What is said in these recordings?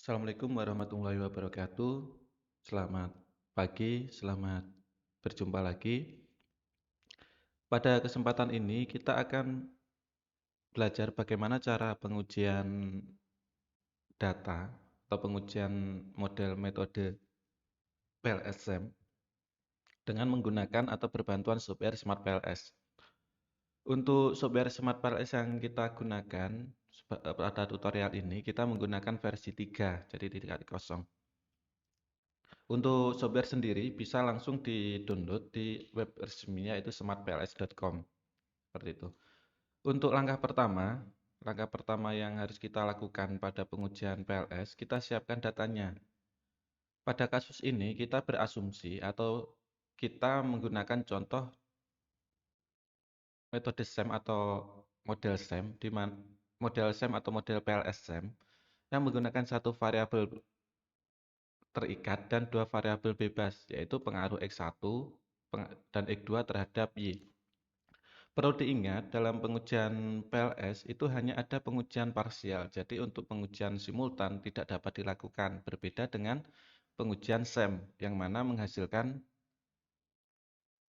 Assalamualaikum warahmatullahi wabarakatuh. Selamat pagi, selamat berjumpa lagi. Pada kesempatan ini kita akan belajar bagaimana cara pengujian data atau pengujian model metode PLSM dengan menggunakan atau berbantuan software Smart PLS. Untuk software Smart PLS yang kita gunakan pada tutorial ini kita menggunakan versi 3, jadi 3.0. Untuk software sendiri bisa langsung di-download di web resminya yaitu smartpls.com. Seperti itu. Untuk langkah pertama yang harus kita lakukan pada pengujian PLS, kita siapkan datanya. Pada kasus ini kita berasumsi atau kita menggunakan contoh metode SEM atau model SEM di mana model SEM atau model PLS SEM yang menggunakan satu variabel terikat dan dua variabel bebas, yaitu pengaruh X1 dan X2 terhadap Y. Perlu diingat, dalam pengujian PLS itu hanya ada pengujian parsial, jadi untuk pengujian simultan tidak dapat dilakukan, berbeda dengan pengujian SEM, yang mana menghasilkan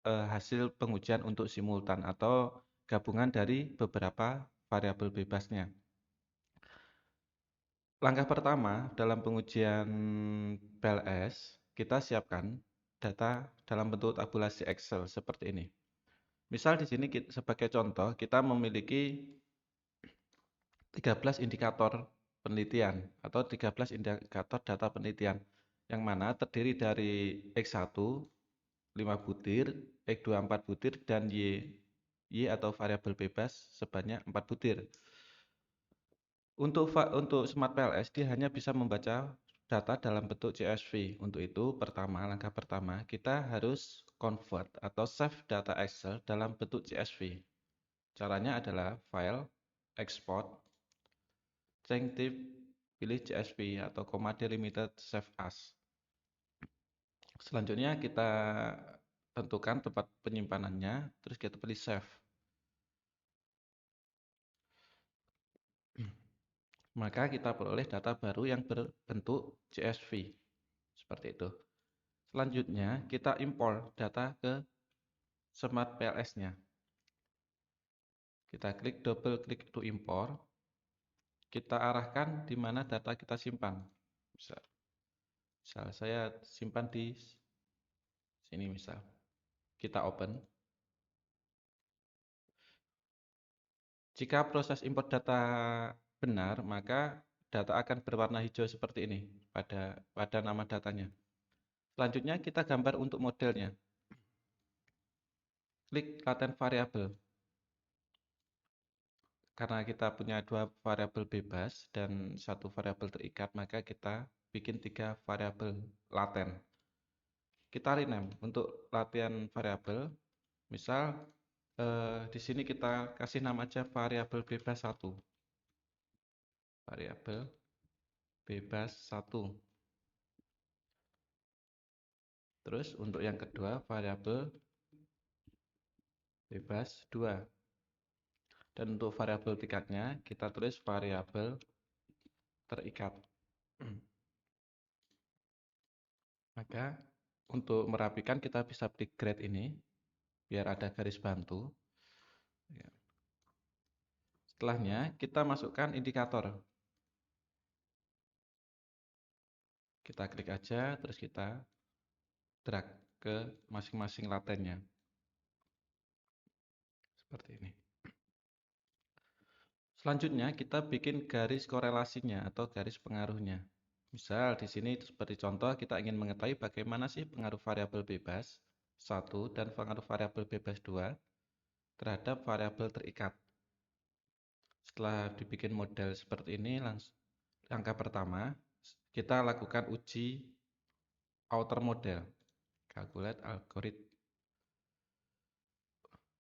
hasil pengujian untuk simultan atau gabungan dari beberapa variabel bebasnya. Langkah pertama dalam pengujian PLS, kita siapkan data dalam bentuk tabulasi Excel seperti ini. Misal di sini sebagai contoh, kita memiliki 13 indikator penelitian atau 13 indikator data penelitian yang mana terdiri dari X1 5 butir, X2 4 butir dan Y atau variabel bebas sebanyak 4 butir. Untuk Smart PLS dia hanya bisa membaca data dalam bentuk CSV. Untuk itu, langkah pertama kita harus convert atau save data Excel dalam bentuk CSV. Caranya adalah file, export, string type, pilih CSV atau comma delimited save as. Selanjutnya kita tentukan tempat penyimpanannya, terus kita pilih save. Maka kita peroleh data baru yang berbentuk CSV. Seperti itu. Selanjutnya kita import data ke Smart PLS-nya. Kita double klik to import. Kita arahkan di mana data kita simpan. Misal saya simpan di sini misal. Kita open. Jika proses import data benar, maka data akan berwarna hijau seperti ini pada nama datanya. Selanjutnya kita gambar untuk modelnya. Klik laten variabel. Karena kita punya dua variabel bebas dan satu variabel terikat, maka kita bikin 3 variabel laten. Kita rename untuk latihan variabel. Misal di sini kita kasih nama aja variabel bebas 1. Variabel bebas 1. Terus untuk yang kedua variabel bebas 2. Dan untuk variabel tingkatnya kita tulis variabel terikat. Maka untuk merapikan kita bisa klik grade ini biar ada garis bantu. Setelahnya kita masukkan indikator. Kita klik aja terus kita drag ke masing-masing latennya. Seperti ini. Selanjutnya kita bikin garis korelasinya atau garis pengaruhnya. Misal di sini seperti contoh kita ingin mengetahui bagaimana sih pengaruh variabel bebas 1 dan pengaruh variabel bebas 2 terhadap variabel terikat. Setelah dibikin model seperti ini, langkah pertama kita lakukan uji outer model. Calculate algorithm.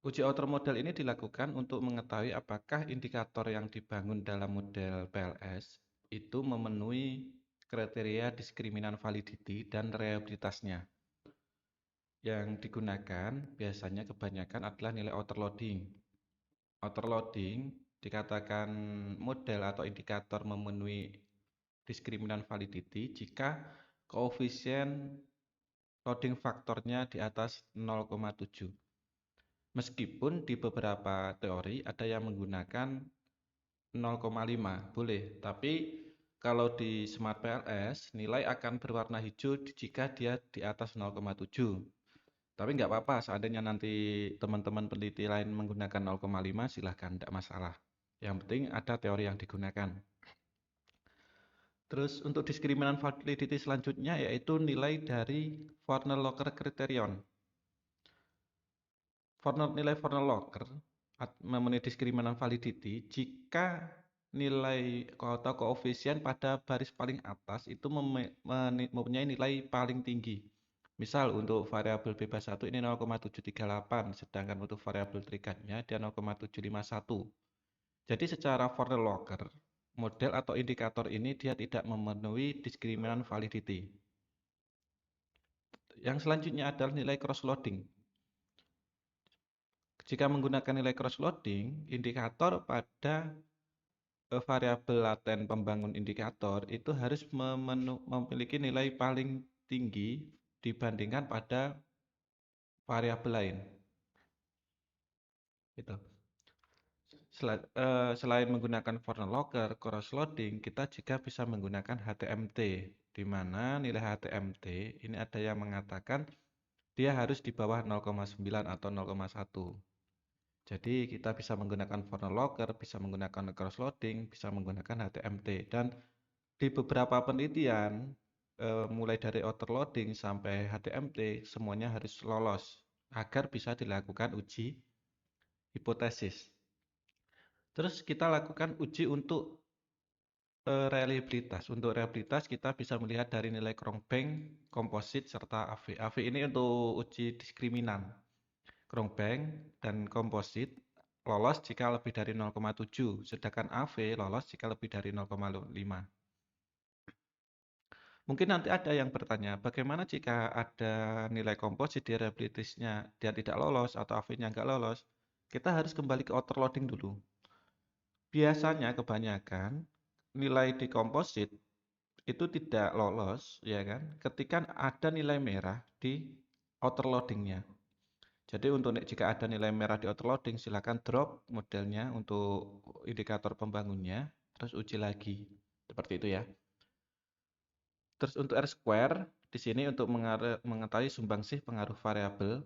Uji outer model ini dilakukan untuk mengetahui apakah indikator yang dibangun dalam model PLS itu memenuhi kriteria diskriminan validity dan reliabilitasnya. Yang digunakan biasanya kebanyakan adalah nilai outer loading. Outer loading dikatakan model atau indikator memenuhi diskriminan validity jika koefisien loading faktornya di atas 0,7. Meskipun di beberapa teori ada yang menggunakan 0,5, boleh. Tapi kalau di Smart PLS, nilai akan berwarna hijau jika dia di atas 0,7. Tapi nggak apa-apa, seandainya nanti teman-teman peneliti lain menggunakan 0,5, silahkan, tidak masalah. Yang penting ada teori yang digunakan. Terus untuk diskriminan validity selanjutnya yaitu nilai dari Warner-Locker criterion. Nilai Warner-Locker memenuhi diskriminan validity jika nilai atau koefisien pada baris paling atas itu mempunyai nilai paling tinggi. Misal untuk variabel bebas 1 ini 0,738, sedangkan untuk variabel terikatnya dia 0,751. Jadi secara Warner-Locker, model atau indikator ini dia tidak memenuhi diskriminan validity. Yang selanjutnya adalah nilai cross-loading. Jika menggunakan nilai cross-loading, indikator pada variabel laten pembangun indikator itu harus memiliki nilai paling tinggi dibandingkan pada variabel lain. Gitu. Selain menggunakan Warner-Locker, cross-loading, kita juga bisa menggunakan HTMT, di mana nilai HTMT ini ada yang mengatakan dia harus di bawah 0,9 atau 0,1. Jadi kita bisa menggunakan Warner-Locker, bisa menggunakan cross-loading, bisa menggunakan HTMT. Dan di beberapa penelitian, mulai dari outer-loading sampai HTMT, semuanya harus lolos agar bisa dilakukan uji hipotesis. Terus kita lakukan uji untuk reliabilitas. Untuk reliabilitas kita bisa melihat dari nilai Cronbach, komposit, serta AV. AV ini untuk uji diskriminan. Cronbach dan komposit lolos jika lebih dari 0,7, sedangkan AV lolos jika lebih dari 0,5. Mungkin nanti ada yang bertanya, bagaimana jika ada nilai komposit di reliabilitasnya dia tidak lolos atau AV-nya nggak lolos? Kita harus kembali ke outer loading dulu. Biasanya kebanyakan nilai di komposit itu tidak lolos, ya kan? Ketika ada nilai merah di outer loadingnya. Jadi untuk jika ada nilai merah di autoloading, silakan drop modelnya untuk indikator pembangunnya, terus uji lagi. Seperti itu ya. Terus untuk R-square, di sini untuk mengetahui sumbangsih pengaruh variabel.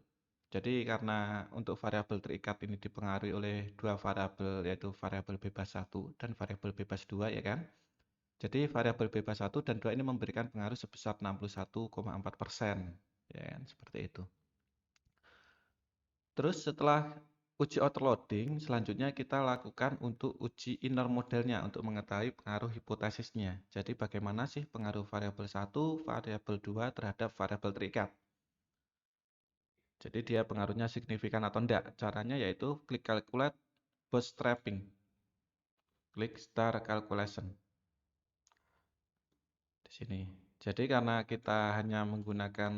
Jadi karena untuk variabel terikat ini dipengaruhi oleh dua variabel, yaitu variabel bebas 1 dan variabel bebas 2, ya kan? Jadi variabel bebas 1 dan 2 ini memberikan pengaruh sebesar 61,4%. Ya kan? Seperti itu. Terus setelah uji autoloading, selanjutnya kita lakukan untuk uji inner modelnya untuk mengetahui pengaruh hipotesisnya. Jadi bagaimana sih pengaruh variabel 1, variabel 2 terhadap variabel terikat. Jadi dia pengaruhnya signifikan atau tidak. Caranya yaitu klik calculate bootstrapping. Klik star calculation. Di sini. Jadi karena kita hanya menggunakan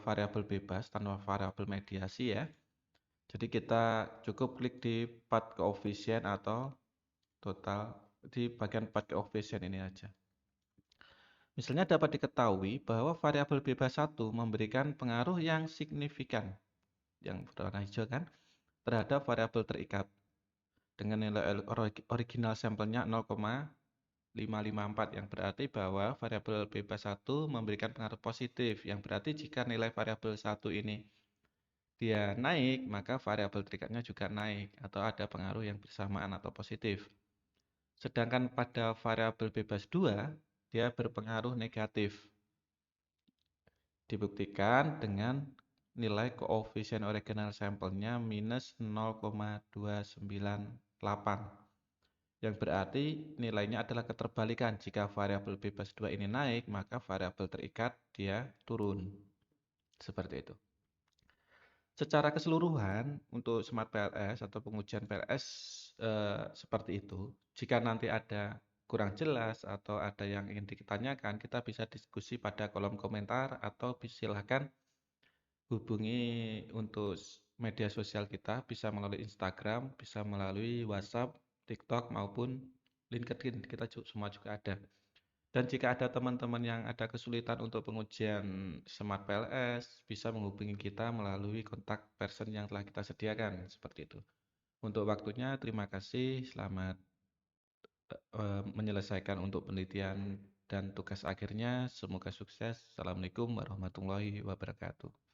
variabel bebas tanpa variabel mediasi ya. Jadi kita cukup klik di path coefficient atau total di bagian path coefficient ini aja. Misalnya dapat diketahui bahwa variabel bebas 1 memberikan pengaruh yang signifikan, yang berwarna hijau kan, terhadap variabel terikat dengan nilai original sampelnya 0,554 yang berarti bahwa variabel bebas 1 memberikan pengaruh positif, yang berarti jika nilai variabel 1 ini dia naik, maka variabel terikatnya juga naik atau ada pengaruh yang bersamaan atau positif. Sedangkan pada variabel bebas 2, dia berpengaruh negatif. Dibuktikan dengan nilai koefisien original sampelnya minus 0,298. Yang berarti nilainya adalah keterbalikan. Jika variabel bebas 2 ini naik, maka variabel terikat dia turun. Seperti itu. Secara keseluruhan untuk Smart PLS atau pengujian PLS seperti itu. Jika nanti ada kurang jelas atau ada yang ingin ditanyakan, kita bisa diskusi pada kolom komentar atau silahkan hubungi untuk media sosial kita, bisa melalui Instagram, bisa melalui WhatsApp, TikTok maupun LinkedIn. Kita semua juga ada. Dan jika ada teman-teman yang ada kesulitan untuk pengujian Smart PLS, bisa menghubungi kita melalui kontak person yang telah kita sediakan, seperti itu. Untuk waktunya, terima kasih. Selamat menyelesaikan untuk penelitian dan tugas akhirnya. Semoga sukses. Assalamualaikum warahmatullahi wabarakatuh.